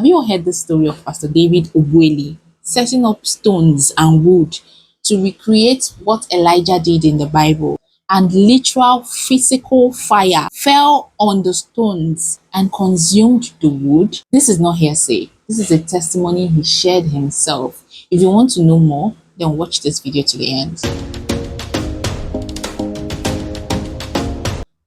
Have you all heard the story of Pastor David Ogbueli setting up stones and wood to recreate what Elijah did in the Bible? And literal physical fire fell on the stones and consumed the wood. This is not hearsay. This is a testimony he shared himself. If you want to know more, then watch this video to the end.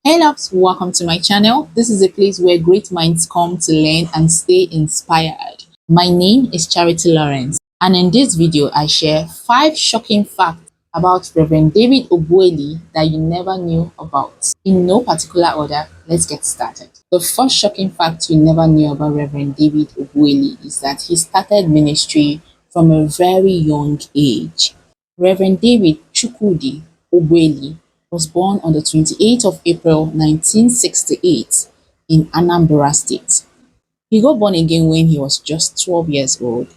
Hey loves, welcome to my channel. This is a place where great minds come to learn and stay inspired. My name is Charity Lawrence, and in this video I share 5 shocking facts about Reverend David Ogbueli that you never knew about. In no particular order, let's get started. The first shocking fact you never knew about Reverend David Ogbueli is that he started ministry from a very young age. Reverend David Chukwudi Ogbueli was born on the 28th of April 1968 in Anambra State. He got born again when he was just 12 years old.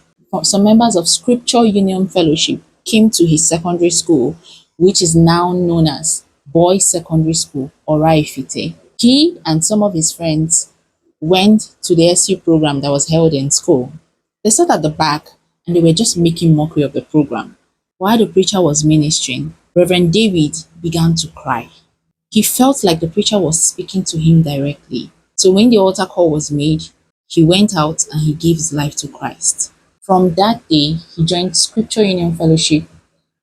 Some members of Scripture Union Fellowship came to his secondary school, which is now known as Boys Secondary School, Oraifite. He and some of his friends went to the SU program that was held in school. They sat at the back and they were just making mockery of the program. While the preacher was ministering, Reverend David began to cry. He felt like the preacher was speaking to him directly. So when the altar call was made, he went out and he gave his life to Christ. From that day, he joined Scripture Union Fellowship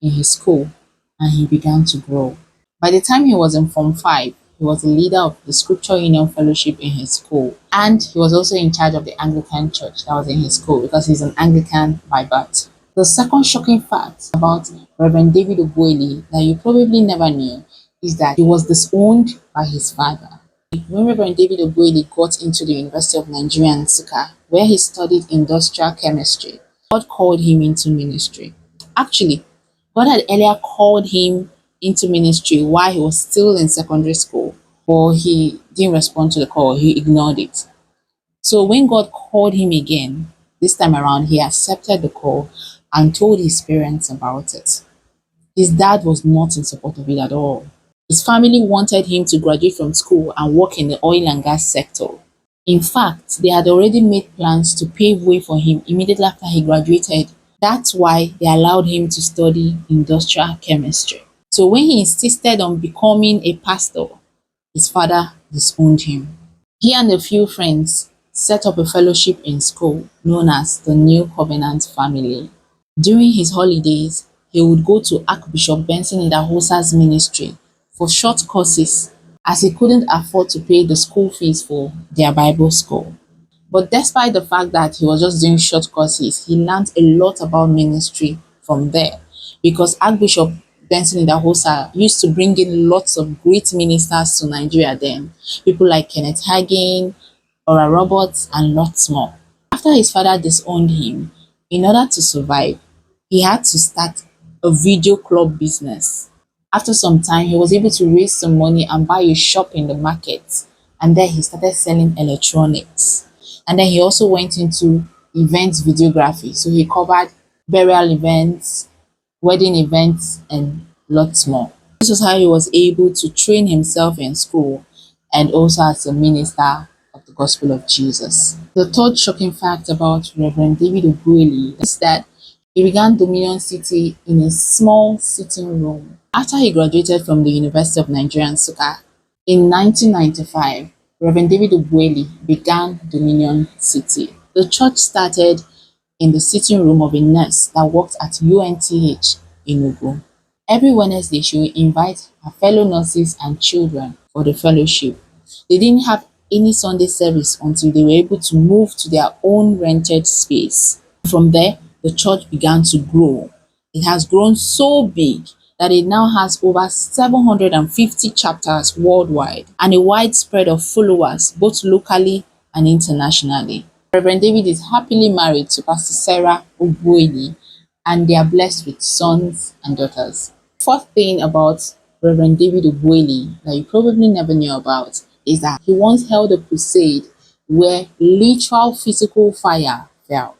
in his school and he began to grow. By the time he was in Form 5, he was the leader of the Scripture Union Fellowship in his school, and he was also in charge of the Anglican church that was in his school because he's an Anglican by birth. The second shocking fact about Reverend David Ogbueli that you probably never knew is that he was disowned by his father. When Reverend David Ogbueli got into the University of Nigeria in Nsukka, where he studied industrial chemistry, God called him into ministry. Actually, God had earlier called him into ministry while he was still in secondary school, but he didn't respond to the call. He ignored it. So when God called him again, this time around, he accepted the call and told his parents about it. His dad was not in support of it at all. His family wanted him to graduate from school and work in the oil and gas sector. In fact, they had already made plans to pave way for him immediately after he graduated. That's why they allowed him to study industrial chemistry. So when he insisted on becoming a pastor, his father disowned him. He and a few friends set up a fellowship in school known as the New Covenant Family. During his holidays, he would go to Archbishop Benson Idahosa's ministry for short courses as he couldn't afford to pay the school fees for their Bible school. But despite the fact that he was just doing short courses, he learned a lot about ministry from there because Archbishop Benson Idahosa used to bring in lots of great ministers to Nigeria then, people like Kenneth Hagin, Ora Roberts, and lots more. After his father disowned him, in order to survive, he had to start a video club business. After some time, he was able to raise some money and buy a shop in the market, and then he started selling electronics. And then he also went into events videography, so he covered burial events, wedding events, and lots more. This was how he was able to train himself in school and also as a minister of the gospel of Jesus. The third shocking fact about Reverend David Ogbueli is that he began Dominion City in a small sitting room. After he graduated from the University of Nigeria in Nsukka in 1995, Reverend David Ogbueli began Dominion City. The church started in the sitting room of a nurse that worked at UNTH in Enugu. Every Wednesday, she would invite her fellow nurses and children for the fellowship. They didn't have any Sunday service until they were able to move to their own rented space. From there, the church began to grow. It has grown so big that it now has over 750 chapters worldwide and a wide spread of followers both locally and internationally. Reverend David is happily married to Pastor Sarah Ogbueli, and they are blessed with sons and daughters. Fourth thing about Reverend David Ogbueli that you probably never knew about is that he once held a crusade where literal physical fire fell.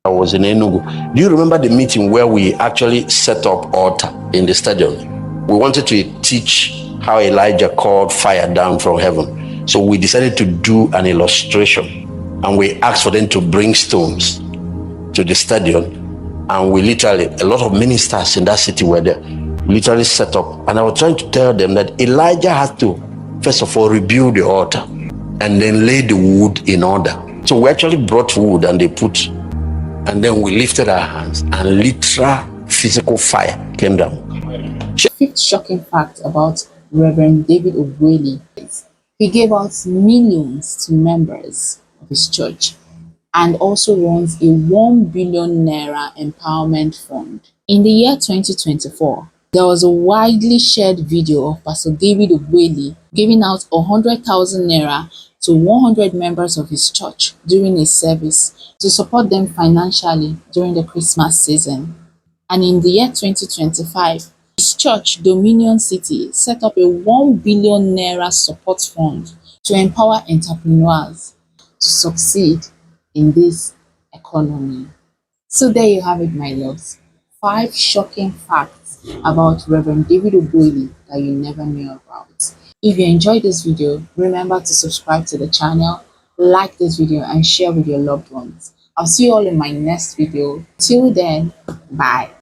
I was in Enugu. Do you remember the meeting where we actually set up altar in the stadium? We wanted to teach how Elijah called fire down from heaven. So we decided to do an illustration and we asked for them to bring stones to the stadium. And we literally, a lot of ministers in that city were there, literally set up. And I was trying to tell them that Elijah had to, first of all, rebuild the altar and then lay the wood in order. So we actually brought wood and they put, and then we lifted our hands and literal physical fire came down. Fifth shocking fact about Reverend David Ogbueli is he gave out millions to members of his church and also runs a 1 billion naira empowerment fund. In the year 2024, there was a widely shared video of Pastor David Ogbueli giving out 100,000 naira to 100 members of his church during a service to support them financially during the Christmas season. And in the year 2025, his church, Dominion City, set up a 1 billion naira support fund to empower entrepreneurs to succeed in this economy. So there you have it, my loves. 5 shocking facts about Reverend David Ogbueli that you never knew about. If you enjoyed this video, remember to subscribe to the channel, like this video, and share with your loved ones. I'll see you all in my next video. Till then, bye.